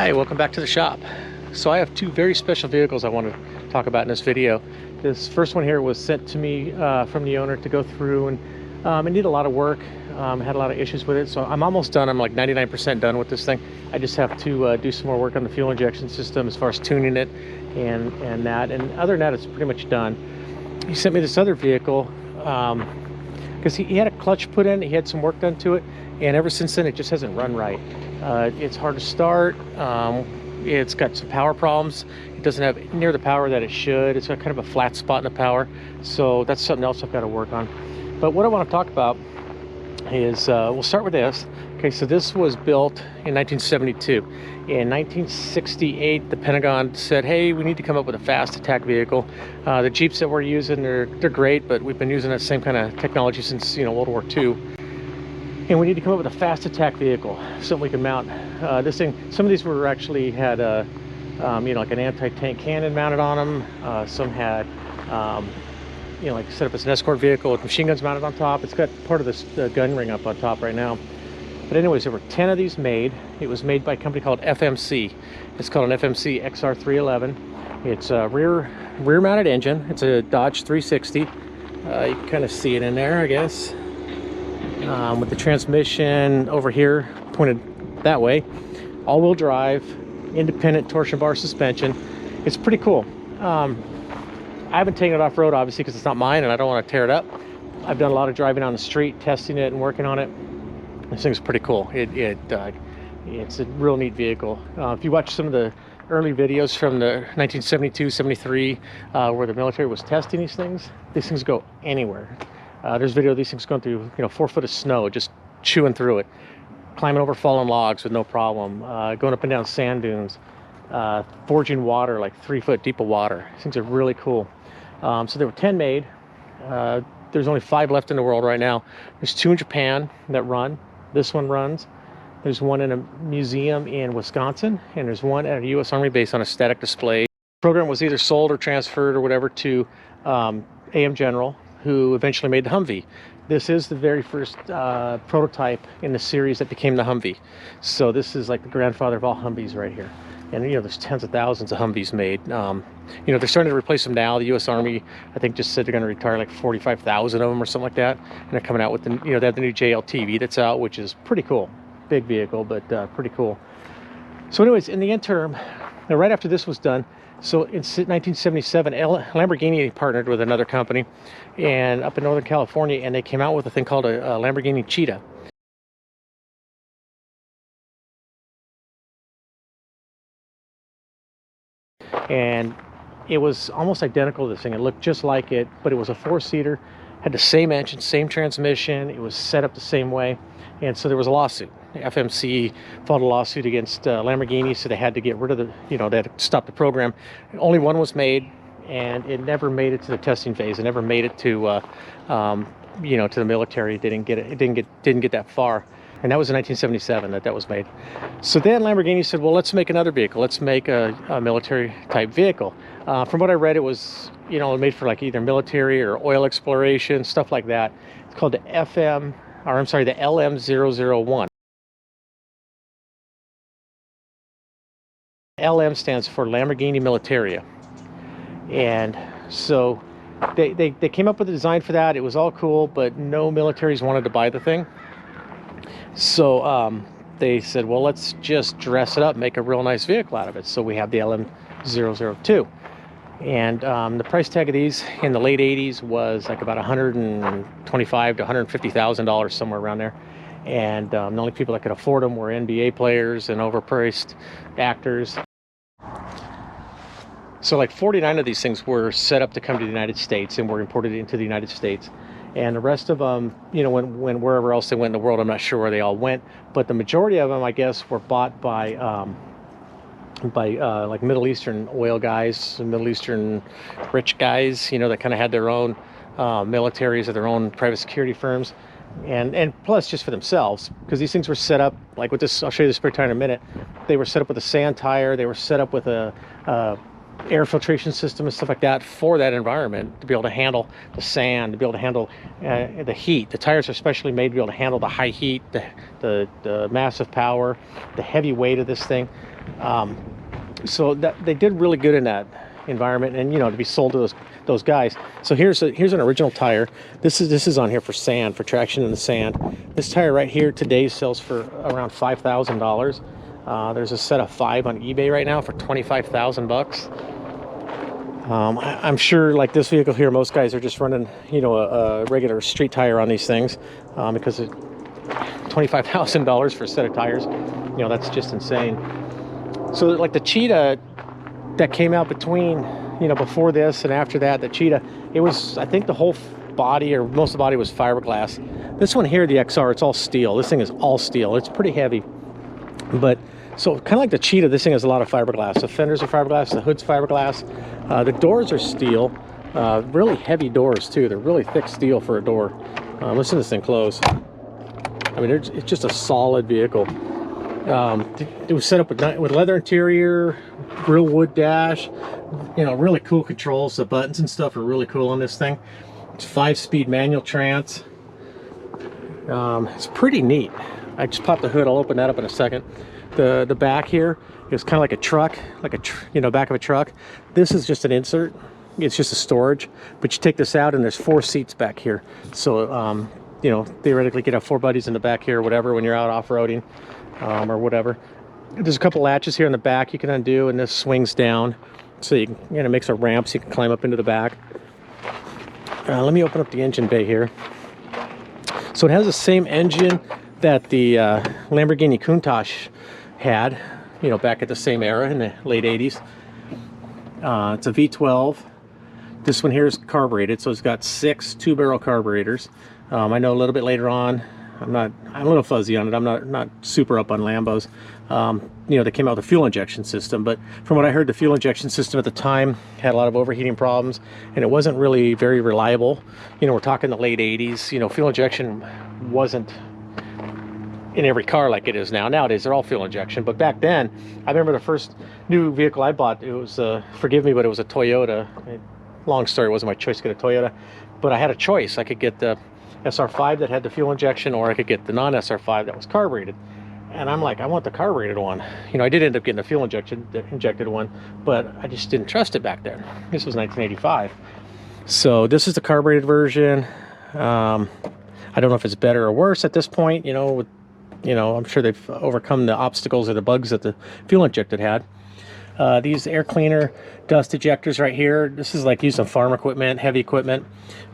Hi, welcome back to the shop. So I have two very special vehicles I want to talk about in this video. This first one here was sent to me from the owner to go through, and it needed a lot of work. Had a lot of issues with it, so I'm almost done. I'm like 99% done with this thing. I just have to do some more work on the fuel injection system as far as tuning it and other than that, it's pretty much done. He sent me this other vehicle because he had a clutch put in. He had some work done to it, and ever since then it just hasn't run right. It's hard to start. It's got some power problems. It doesn't have near the power that it should. It's got kind of a flat spot in the power, so that's something else I've got to work on. But what I want to talk about is we'll start with this. Okay, so this was built in 1972. In 1968, the Pentagon said, hey, we need to come up with a fast attack vehicle. The Jeeps that we're using, they're great, but we've been using that same kind of technology since World War II. And we need to come up with a fast attack vehicle, something we can mount. This thing, some of these were actually had like an anti-tank cannon mounted on them. Some had like set up as an escort vehicle with machine guns mounted on top. It's got part of this gun ring up on top right now. But anyways, there were 10 of these made. It was made by a company called FMC. It's called an FMC XR-311. It's a rear mounted engine. It's a Dodge 360. You can kind of see it in there, I guess. With the transmission over here pointed that way. All-wheel drive, independent torsion bar suspension. It's pretty cool. I haven't taken it off-road, obviously, because it's not mine and I don't want to tear it up. I've done a lot of driving on the street, testing it and working on it. This thing's pretty cool. It's a real neat vehicle. If you watch some of the early videos from the 1972, 73, where the military was testing these things go anywhere. There's video of these things going through 4 foot of snow, just chewing through it, climbing over fallen logs with no problem, going up and down sand dunes, forging water, like 3 foot deep of water. These things are really cool. So there were 10 made. There's only 5 left in the world right now. There's 2 in Japan that run. This one runs. There's one in a museum in Wisconsin, and there's one at a U.S. Army base on a static display. The program was either sold or transferred or whatever to AM General, who eventually made the Humvee. This is the very first prototype in the series that became the Humvee. So this is like the grandfather of all Humvees right here. And there's tens of thousands of Humvees made. They're starting to replace them now. The U.S. Army, I think, just said they're going to retire like 45,000 of them or something like that. And they're coming out with they have the new JLTV that's out, which is pretty cool. Big vehicle, but pretty cool. So anyways, in the interim, right after this was done, so in 1977, Lamborghini partnered with another company and up in Northern California, and they came out with a thing called a Lamborghini Cheetah. And it was almost identical to this thing. It looked just like it, but it was a 4-seater, had the same engine, same transmission. It was set up the same way. And so there was a lawsuit. FMC filed a lawsuit against Lamborghini, so they had to get rid of they had to stop the program. Only one was made, and it never made it to the testing phase. It never made it to, to the military. They didn't get it. It didn't get that far. And that was in 1977 that was made. So then Lamborghini said, well, let's make another vehicle. Let's make a military type vehicle. From what I read, it was, made for like either military or oil exploration, stuff like that. It's called the LM001. LM stands for Lamborghini Militaria. And so they came up with a design for that. It was all cool, but no militaries wanted to buy the thing. So they said, well, let's just dress it up, make a real nice vehicle out of it. So we have the LM002. And the price tag of these in the late 80s was like about $125,000 to $150,000, somewhere around there. And the only people that could afford them were NBA players and overpriced actors. So like 49 of these things were set up to come to the United States and were imported into the United States. And the rest of them, when wherever else they went in the world, I'm not sure where they all went. But the majority of them, I guess, were bought by like Middle Eastern oil guys, Middle Eastern rich guys, that kind of had their own militaries or their own private security firms. And plus just for themselves, because these things were set up like with this. I'll show you the spare tire in a minute. They were set up with a sand tire. They were set up with a air filtration system and stuff like that for that environment, to be able to handle the sand, to be able to handle the heat. The tires are specially made to be able to handle the high heat, the massive power, the heavy weight of this thing. So that they did really good in that environment, and to be sold to those guys. So here's an original tire. This is on here for sand, for traction in the sand. This tire right here today sells for around $5,000. There's a set of 5 on eBay right now for 25,000 bucks. I'm sure, like this vehicle here, most guys are just running, a regular street tire on these things, because it's $25,000 for a set of tires. That's just insane. So like the Cheetah that came out between, before this and after that, the Cheetah, it was, I think the whole body, or most of the body, was fiberglass. This one here, the XR, it's all steel. This thing is all steel. It's pretty heavy. But so kind of like the Cheetah, this thing has a lot of fiberglass. The fenders are fiberglass, the hood's fiberglass. The doors are steel, really heavy doors too. They're really thick steel for a door. Listen to this thing close. I mean, it's just a solid vehicle. It was set up with leather interior, real wood dash, really cool controls. The buttons and stuff are really cool on this thing. It's 5-speed manual trans. It's pretty neat. I just popped the hood. I'll open that up in a second. The back here is kind of like a truck, like back of a truck. This is just an insert. It's just a storage, but you take this out and there's 4 seats back here. So, theoretically you could have 4 buddies in the back here or whatever when you're out off-roading, or whatever. There's a couple latches here in the back you can undo, and this swings down so you can, it makes a ramp so you can climb up into the back. Let me open up the engine bay here. So it has the same engine that the Lamborghini Countach had, back at the same era in the late 80s. It's a V12. This one here is carbureted, so it's got 6 2-barrel carburetors. I know a little bit later on, I'm a little fuzzy on it. I'm not super up on Lambos. They came out with a fuel injection system, but from what I heard, the fuel injection system at the time had a lot of overheating problems, and it wasn't really very reliable. We're talking the late 80s. Fuel injection wasn't in every car like it is now. Nowadays they're all fuel injection, but back then, I remember the first new vehicle I bought, it was forgive me, but it was a Toyota. Long story, it wasn't my choice to get a Toyota, but I had a choice. I could get the SR5 that had the fuel injection, or I could get the non-SR5 that was carbureted. And I'm like, I want the carbureted one. I did end up getting the fuel injected one, but I just didn't trust it back then. This was 1985. So this is the carbureted version. I don't know if it's better or worse at this point. I'm sure they've overcome the obstacles or the bugs that the fuel injected had. These air cleaner dust ejectors right here, this is like using farm equipment, heavy equipment.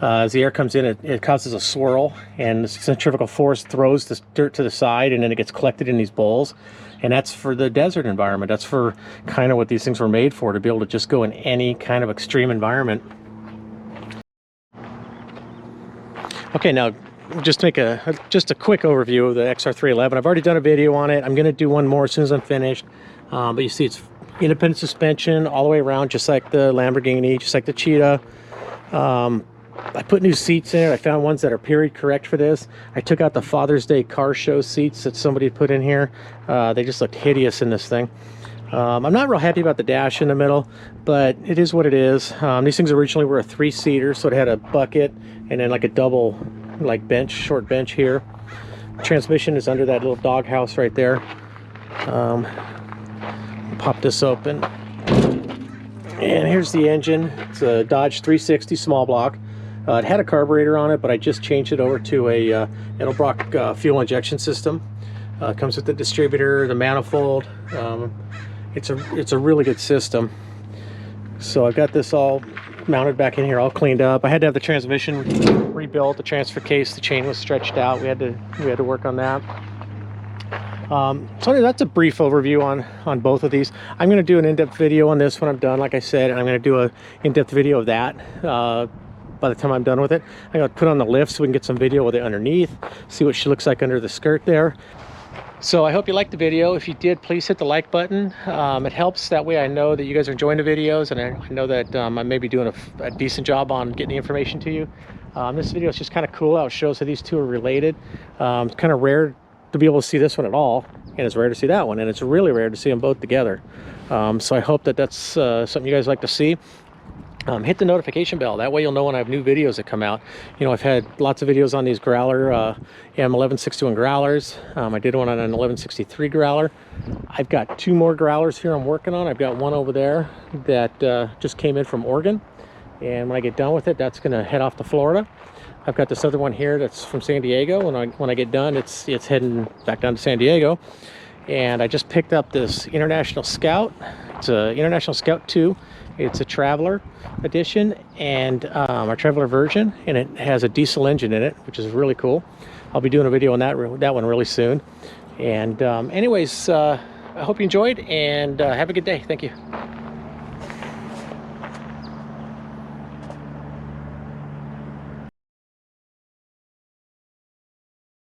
As the air comes in, it causes a swirl, and the centrifugal force throws this dirt to the side, and then it gets collected in these bowls. And that's for the desert environment. That's for kind of what these things were made for, to be able to just go in any kind of extreme environment. Okay, now just make a quick overview of the XR-311. I've already done a video on it. I'm going to do one more as soon as I'm finished. But you see, it's independent suspension all the way around, just like the Lamborghini, just like the Cheetah. I put new seats in it. I found ones that are period correct for this. I took out the Father's Day car show seats that somebody put in here. They just looked hideous in this thing. I'm not real happy about the dash in the middle, but it is what it is. These things originally were a 3-seater, so it had a bucket and then like a double short bench here. Transmission is under that little doghouse right there. Pop this open, and here's the engine. It's a Dodge 360 small block. It had a carburetor on it, but I just changed it over to a Edelbrock fuel injection system. It comes with the distributor, the manifold. It's a really good system. So I've got this all mounted back in here, all cleaned up. I had to have the transmission rebuilt, the transfer case, the chain was stretched out. We had to work on that. So that's a brief overview on both of these. I'm going to do an in-depth video on this when I'm done, like I said, and I'm going to do an in-depth video of that by the time I'm done with it. I'm going to put on the lift so we can get some video with it underneath, see what she looks like under the skirt there. So I hope you liked the video. If you did, please hit the like button. It helps. That way I know that you guys are enjoying the videos, and I know that I may be doing a decent job on getting the information to you. This video is just kind of cool how it shows how these two are related. It's kind of rare to be able to see this one at all, and it's rare to see that one, and it's really rare to see them both together. So I hope that that's something you guys like to see. Hit the notification bell, that way you'll know when I have new videos that come out. You know, I've had lots of videos on these growler AM1161 growlers. I did one on an 1163 growler. I've got 2 more growlers here I'm working on. I've got one over there that just came in from Oregon, and when I get done with it, that's going to head off to Florida. I've got this other one here that's from San Diego. When I get done, it's heading back down to San Diego. And I just picked up this International Scout. It's a International Scout 2. It's a Traveler edition, and our Traveler version, and it has a diesel engine in it, which is really cool. I'll be doing a video on that one really soon. And anyways, I hope you enjoyed, and have a good day. Thank you.